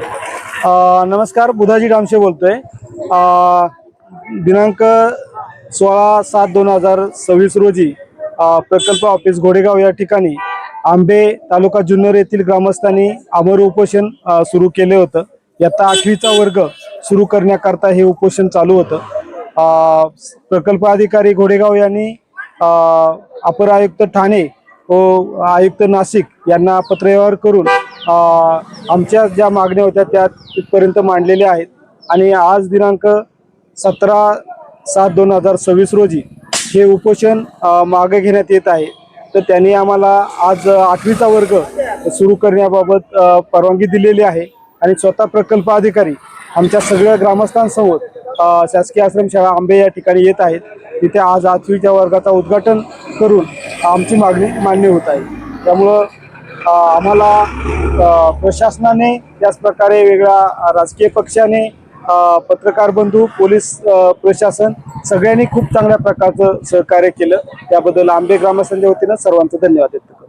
नमस्कार, बुधाजी डामशे बोलतोय। दिनांक 16/7/2026 रोजी प्रकल्प ऑफिस घोडेगाव या ठिकाणी आंबे तालुका जुन्नर येथील ग्रामस्थांनी आमरण उपोषण सुरू केले होतं। इयत्ता 8वीचा वर्ग सुरू करण्याकरता हे उपोषण चालू होतं। प्रकल्प अधिकारी घोडेगाव यांनी अपर आयुक्त ठाणे व आयुक्त नाशिक यांना पत्रव्यवहार करून आमच्या ज्या मागण्या होत्या त्या तिथपर्यंत मांडलेल्या आहेत आणि आज दिनांक 17/7/2026 रोजी हे उपोषण मागे घेण्यात येत आहे। तर त्यांनी आम्हाला आज 8वीचा वर्ग सुरू करण्याबाबत परवानगी दिलेली आहे आणि स्वतः प्रकल्प अधिकारी आमच्या सगळ्या ग्रामस्थांसमोर शासकीय आश्रमशाळा आंबे या ठिकाणी येत आहेत। तिथे आज 8वीच्या वर्गाचा उद्घाटन करून आमची मागणी मान्य होत आहे। त्यामुळं आम्हाला प्रशासनाने त्याचप्रकारे वेगळ्या राजकीय पक्षाने पत्रकार बंधू पोलीस प्रशासन सगळ्यांनी खूप चांगल्या प्रकारचं सहकार्य केलं। त्याबद्दल आंबे ग्रामस्थांच्या वतीनं सर्वांचं धन्यवाद देतो।